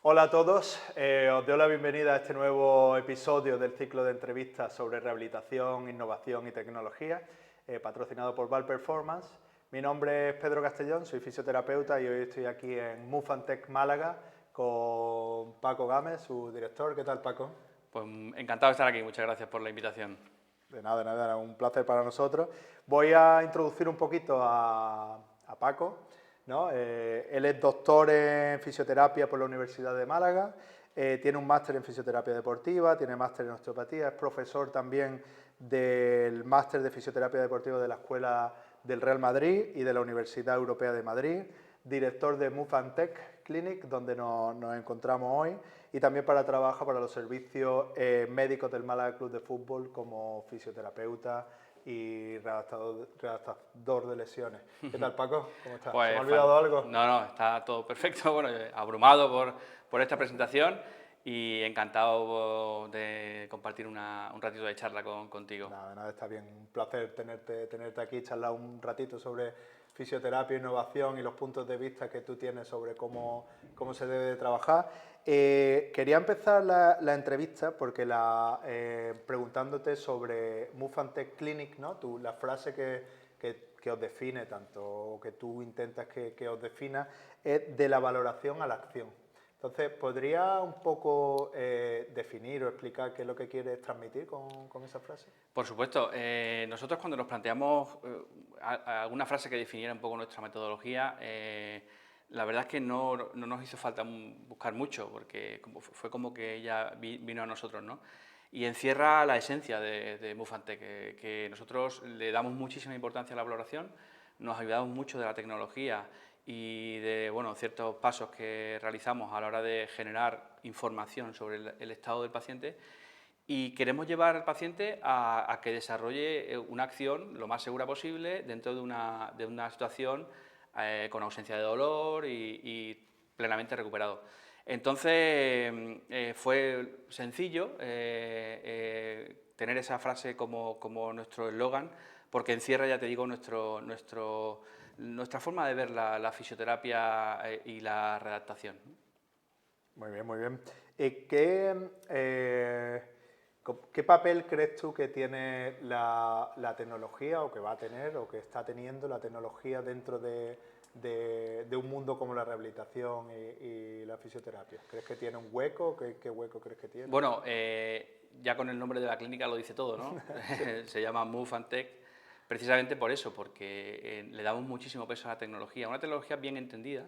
Hola a todos, os doy la bienvenida a este nuevo episodio del ciclo de entrevistas sobre rehabilitación, innovación y tecnología, patrocinado por Val Performance. Mi nombre es Pedro Castellón, soy fisioterapeuta y hoy estoy aquí en Mufantech Málaga con Paco Gámez, su director. ¿Qué tal, Paco? Pues encantado de estar aquí, muchas gracias por la invitación. De nada, un placer para nosotros. Voy a introducir un poquito a Paco, ¿no? Él es doctor en fisioterapia por la Universidad de Málaga, tiene un máster en fisioterapia deportiva, tiene máster en osteopatía, es profesor también del máster de fisioterapia deportiva de la Escuela del Real Madrid y de la Universidad Europea de Madrid, director de Mufantech Clinic, donde nos encontramos hoy, y también trabaja para los servicios médicos del Málaga Club de Fútbol como fisioterapeuta y redactador de lesiones. ¿Qué tal, Paco? ¿Cómo estás? ¿Se me ha olvidado algo? No, está todo perfecto. Bueno, abrumado por esta presentación y encantado de compartir un ratito de charla contigo. Nada, está bien. Un placer tenerte aquí, charlar un ratito sobre fisioterapia, innovación y los puntos de vista que tú tienes sobre cómo se debe de trabajar. Quería empezar la entrevista porque preguntándote sobre Mufantech Clinic, ¿no? La frase que os define, tanto que tú intentas que os defina, es de la valoración a la acción. Entonces, ¿podría un poco definir o explicar qué es lo que quieres transmitir con esa frase? Por supuesto, nosotros cuando nos planteamos alguna frase que definiera un poco nuestra metodología, la verdad es que no nos hizo falta buscar mucho, porque fue como que ella vino a nosotros, ¿no? Y encierra la esencia de Mufantech, que nosotros le damos muchísima importancia a la valoración, nos ayudamos mucho de la tecnología y de ciertos pasos que realizamos a la hora de generar información sobre el estado del paciente, y queremos llevar al paciente a que desarrolle una acción lo más segura posible dentro de una situación con ausencia de dolor y plenamente recuperado. Entonces fue sencillo tener esa frase como nuestro eslogan, porque encierra, ya te digo, nuestra forma de ver la fisioterapia y la redactación. Muy bien, muy bien. ¿Qué papel crees tú que tiene la tecnología o que va a tener o que está teniendo la tecnología dentro de un mundo como la rehabilitación y la fisioterapia? ¿Crees que tiene un hueco? ¿Qué hueco crees que tiene? Bueno, ya con el nombre de la clínica lo dice todo, ¿no? Sí. Se llama Mufantech precisamente por eso, porque le damos muchísimo peso a la tecnología, una tecnología bien entendida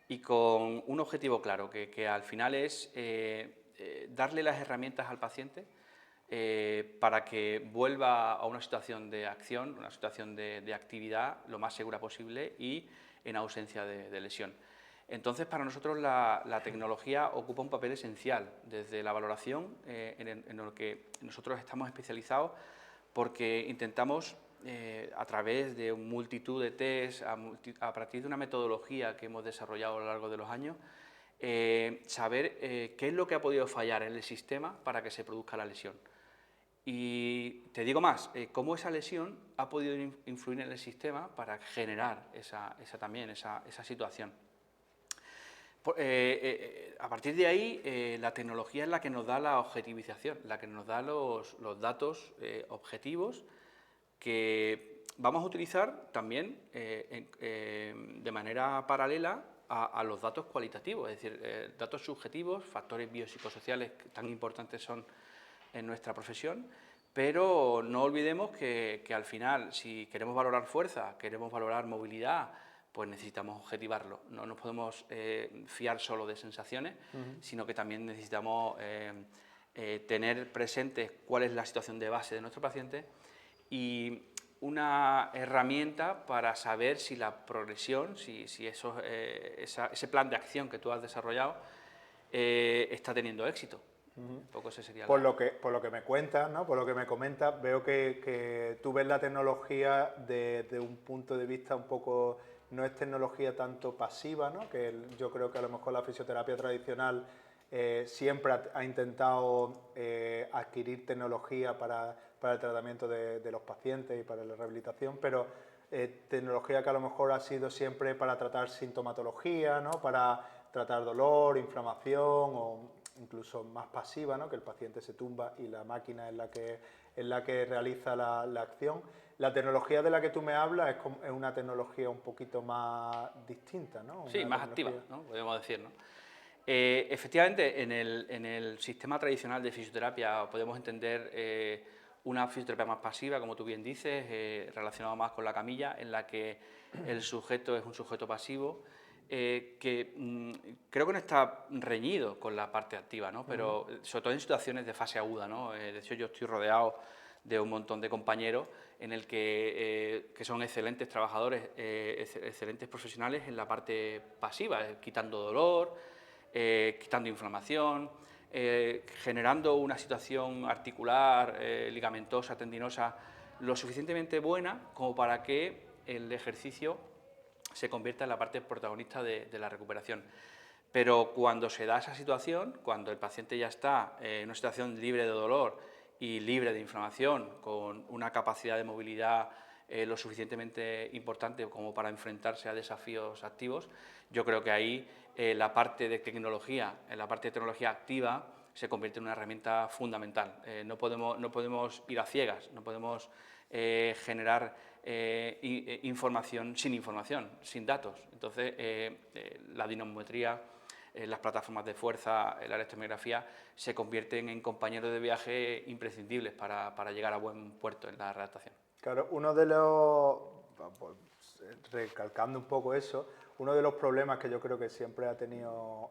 y con un objetivo claro, que al final es darle las herramientas al paciente para que vuelva a una situación de acción, una situación de actividad lo más segura posible y en ausencia de lesión. Entonces, para nosotros la tecnología ocupa un papel esencial desde la valoración en lo que nosotros estamos especializados, porque intentamos, a través de multitud de test, a partir de una metodología que hemos desarrollado a lo largo de los años, saber qué es lo que ha podido fallar en el sistema para que se produzca la lesión. Y te digo más, cómo esa lesión ha podido influir en el sistema para generar esa situación. A partir de ahí, la tecnología es la que nos da la objetivización, la que nos da los datos objetivos que vamos a utilizar también de manera paralela a los datos cualitativos, es decir, datos subjetivos, factores biopsicosociales que tan importantes son en nuestra profesión, pero no olvidemos que al final, si queremos valorar fuerza, queremos valorar movilidad, pues necesitamos objetivarlo. No nos podemos fiar solo de sensaciones, sino que también necesitamos tener presente cuál es la situación de base de nuestro paciente y una herramienta para saber si la progresión, si ese plan de acción que tú has desarrollado está teniendo éxito. Un poco ese sería Por lo que me cuentas, ¿no? Por lo que me comentas, veo que tú ves la tecnología desde un punto de vista un poco, no es tecnología tanto pasiva, ¿no? Yo creo que a lo mejor la fisioterapia tradicional siempre ha intentado adquirir tecnología para el tratamiento de los pacientes y para la rehabilitación, pero tecnología que a lo mejor ha sido siempre para tratar sintomatología, ¿no? Para tratar dolor, inflamación o incluso más pasiva, ¿no? Que el paciente se tumba y la máquina es la que realiza la acción. La tecnología de la que tú me hablas es una tecnología un poquito más distinta, ¿no? Sí, Una más activa, tecnología... ¿no? Podemos decir, ¿no? Efectivamente, en el sistema tradicional de fisioterapia podemos entender una fisioterapia más pasiva, como tú bien dices, relacionada más con la camilla, en la que el sujeto es un sujeto pasivo, que creo que no está reñido con la parte activa, ¿no? Pero sobre todo en situaciones de fase aguda, ¿no? De hecho, yo estoy rodeado de un montón de compañeros en el que son excelentes trabajadores, excelentes profesionales en la parte pasiva, quitando dolor, quitando inflamación, generando una situación articular, ligamentosa, tendinosa, lo suficientemente buena como para que el ejercicio se convierta en la parte protagonista de la recuperación. Pero cuando se da esa situación, cuando el paciente ya está en una situación libre de dolor y libre de inflamación, con una capacidad de movilidad lo suficientemente importante como para enfrentarse a desafíos activos, yo creo que ahí la parte de tecnología, la parte de tecnología activa, se convierte en una herramienta fundamental. No podemos ir a ciegas, no podemos generar información, sin datos. Entonces, la dinamometría, las plataformas de fuerza, la electromiografía, se convierten en compañeros de viaje imprescindibles para llegar a buen puerto en la redactación. Claro, uno de los, recalcando un poco eso, uno de los problemas que yo creo que siempre ha tenido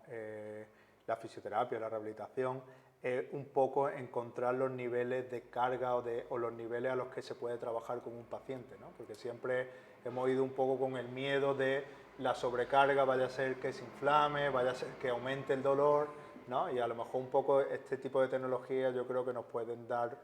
la fisioterapia, la rehabilitación, es un poco encontrar los niveles de carga o los niveles a los que se puede trabajar con un paciente, ¿no? Porque siempre hemos ido un poco con el miedo de la sobrecarga, vaya a ser que se inflame, vaya a ser que aumente el dolor, ¿no? Y a lo mejor un poco este tipo de tecnologías yo creo que nos pueden dar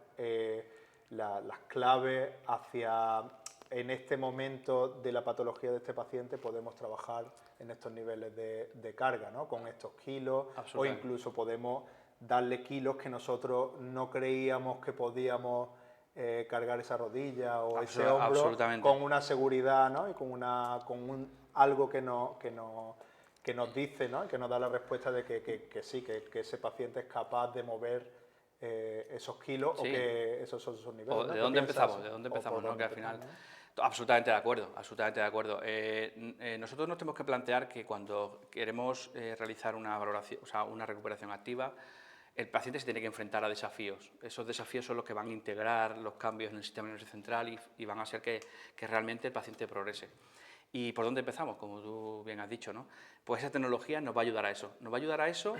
las claves hacia, en este momento de la patología de este paciente, podemos trabajar en estos niveles de carga, ¿no? Con estos kilos, o incluso podemos darle kilos que nosotros no creíamos que podíamos cargar esa rodilla o ese hombro con una seguridad, ¿no? Y algo que nos dice, ¿no? Que nos da la respuesta de que sí, que ese paciente es capaz de mover esos kilos Sí. o que esos son sus niveles. O ¿no? ¿De dónde empezamos? ¿De dónde empezamos? ¿No? Que al final... Absolutamente de acuerdo, absolutamente de acuerdo. Nosotros nos tenemos que plantear que cuando queremos realizar una valoración, o sea, una recuperación activa, el paciente se tiene que enfrentar a desafíos. Esos desafíos son los que van a integrar los cambios en el sistema nervioso central y van a hacer que realmente el paciente progrese. ¿Y por dónde empezamos? Como tú bien has dicho, ¿no? Pues esa tecnología nos va a ayudar a eso. Nos va a ayudar a eso,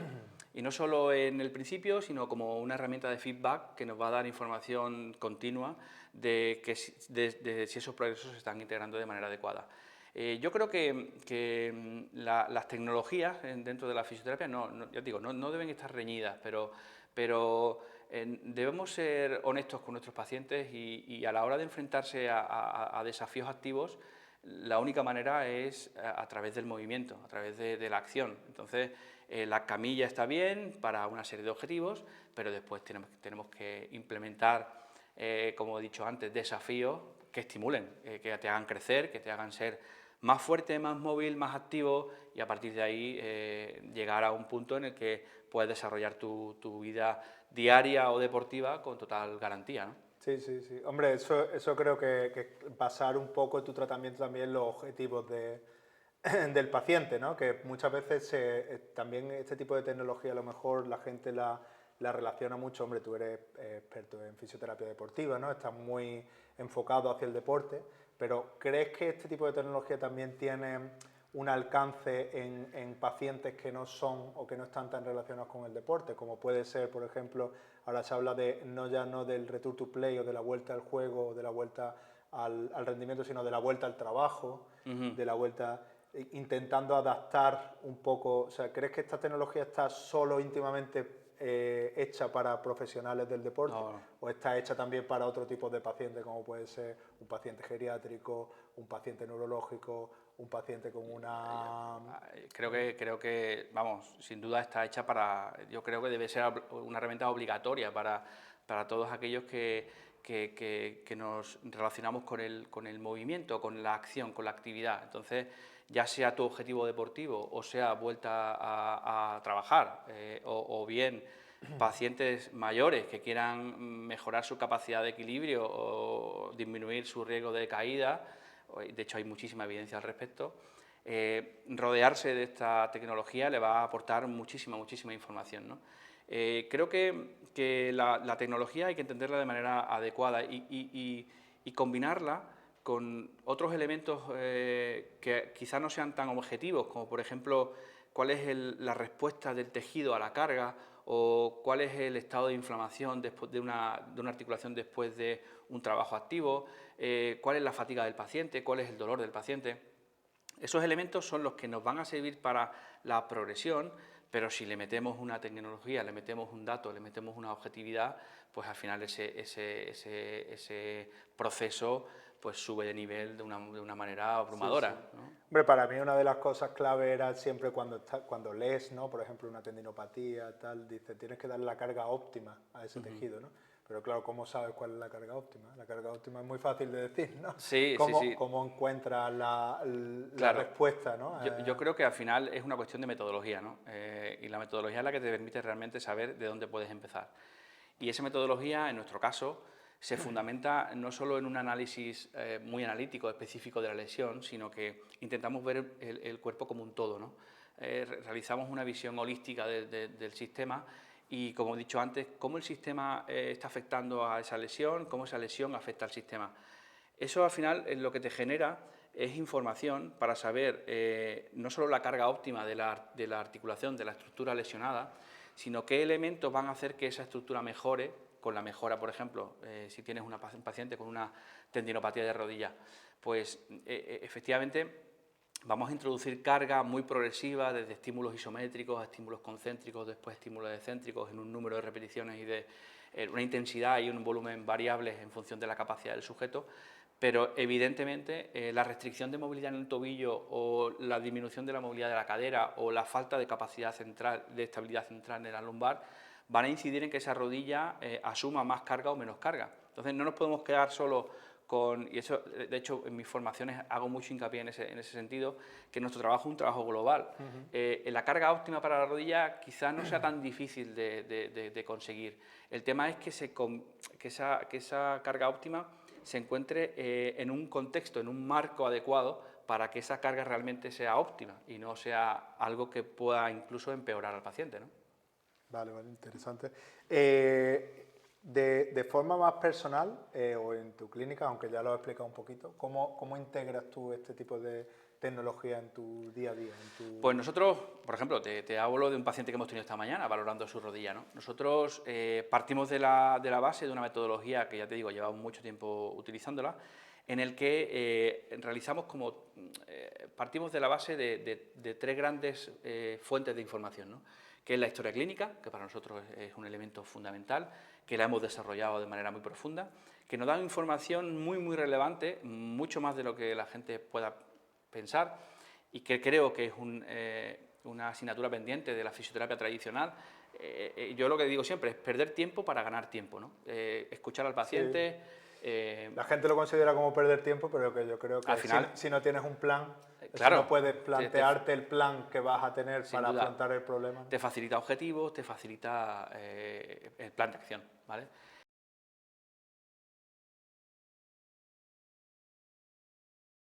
y no solo en el principio, sino como una herramienta de feedback que nos va a dar información continua de si esos progresos se están integrando de manera adecuada. Yo creo que las tecnologías dentro de la fisioterapia, ya digo, no deben estar reñidas, pero debemos ser honestos con nuestros pacientes y a la hora de enfrentarse a desafíos activos, la única manera es a través del movimiento, a través de la acción. Entonces, la camilla está bien para una serie de objetivos, pero después tenemos que implementar, como he dicho antes, desafíos que estimulen, que te hagan crecer, que te hagan ser más fuerte, más móvil, más activo, y a partir de ahí llegar a un punto en el que puedes desarrollar tu vida diaria o deportiva con total garantía, ¿no? Sí, sí, sí. Hombre, eso creo que basar un poco tu tratamiento también en los objetivos del paciente, ¿no? Que muchas veces también este tipo de tecnología a lo mejor la gente la relaciona mucho. Hombre, tú eres experto en fisioterapia deportiva, ¿no? Estás muy enfocado hacia el deporte, pero ¿crees que este tipo de tecnología también tiene un alcance en pacientes que no son o que no están tan relacionados con el deporte, como puede ser, por ejemplo, ahora se habla de ya no del return to play o de la vuelta al juego o de la vuelta al rendimiento, sino de la vuelta al trabajo, de la vuelta intentando adaptar un poco, o sea, ¿crees que esta tecnología está solo íntimamente hecha para profesionales del deporte o está hecha también para otro tipo de pacientes, como puede ser un paciente geriátrico, un paciente neurológico, un paciente con una... Creo que, vamos, sin duda está hecha para... Yo creo que debe ser una herramienta obligatoria para todos aquellos que que nos relacionamos con el movimiento, con la acción, con la actividad. Entonces, ya sea tu objetivo deportivo o sea vuelta a trabajar o bien pacientes mayores que quieran mejorar su capacidad de equilibrio o disminuir su riesgo de caída, de hecho hay muchísima evidencia al respecto, rodearse de esta tecnología le va a aportar muchísima información, ¿no? Creo que la tecnología hay que entenderla de manera adecuada y combinarla con otros elementos que quizás no sean tan objetivos, como por ejemplo cuál es la respuesta del tejido a la carga o cuál es el estado de inflamación después de una articulación después de un trabajo activo, cuál es la fatiga del paciente, cuál es el dolor del paciente. Esos elementos son los que nos van a servir para la progresión, pero si le metemos una tecnología, le metemos un dato, le metemos una objetividad, pues al final ese proceso pues sube de nivel de una manera abrumadora. Sí. ¿No? Hombre, para mí una de las cosas clave era siempre cuando lees, ¿no? Por ejemplo, una tendinopatía, tal, dice, tienes que darle la carga óptima a ese tejido, ¿no? Pero claro, ¿cómo sabes cuál es la carga óptima? La carga óptima es muy fácil de decir, ¿no? Sí, sí. ¿Cómo encuentras la Claro. respuesta, ¿no? Yo creo que al final es una cuestión de metodología, ¿no? Y la metodología es la que te permite realmente saber de dónde puedes empezar. Y esa metodología, en nuestro caso, se fundamenta no solo en un análisis muy analítico, específico de la lesión, sino que intentamos ver el cuerpo como un todo, ¿no? Realizamos una visión holística del sistema y, como he dicho antes, cómo el sistema está afectando a esa lesión, cómo esa lesión afecta al sistema. Eso al final lo que te genera es información para saber no solo la carga óptima de la articulación, de la estructura lesionada, sino qué elementos van a hacer que esa estructura mejore, con la mejora, por ejemplo, si tienes un paciente con una tendinopatía de rodilla, pues efectivamente vamos a introducir carga muy progresiva desde estímulos isométricos a estímulos concéntricos, después estímulos excéntricos en un número de repeticiones y de una intensidad y un volumen variables en función de la capacidad del sujeto, pero evidentemente la restricción de movilidad en el tobillo o la disminución de la movilidad de la cadera o la falta de capacidad central, de estabilidad central en la lumbar, van a incidir en que esa rodilla asuma más carga o menos carga. Entonces no nos podemos quedar solo con, y eso de hecho en mis formaciones hago mucho hincapié en ese sentido, que nuestro trabajo es un trabajo global. La carga óptima para la rodilla quizás no sea tan difícil de conseguir. El tema es que esa carga óptima se encuentre en un contexto, en un marco adecuado para que esa carga realmente sea óptima y no sea algo que pueda incluso empeorar al paciente, ¿no? Vale, interesante. De forma más personal o en tu clínica, aunque ya lo has explicado un poquito, ¿cómo integras tú este tipo de tecnología en tu día a día? Pues nosotros, por ejemplo, te hablo de un paciente que hemos tenido esta mañana valorando su rodilla, ¿no? Nosotros partimos de la base de una metodología que, ya te digo, llevamos mucho tiempo utilizándola, en el que realizamos partimos de la base de tres grandes fuentes de información, ¿no? Que es la historia clínica, que para nosotros es un elemento fundamental, que la hemos desarrollado de manera muy profunda, que nos da información muy relevante, mucho más de lo que la gente pueda pensar, y que creo que es una asignatura pendiente de la fisioterapia tradicional. Yo lo que digo siempre es perder tiempo para ganar tiempo, ¿no? Escuchar al paciente. Sí. La gente lo considera como perder tiempo, pero que yo creo que al final, si no tienes un plan, claro, no puedes plantearte el plan que vas a tener para duda, afrontar el problema. Te facilita objetivos, te facilita el plan de acción, ¿vale?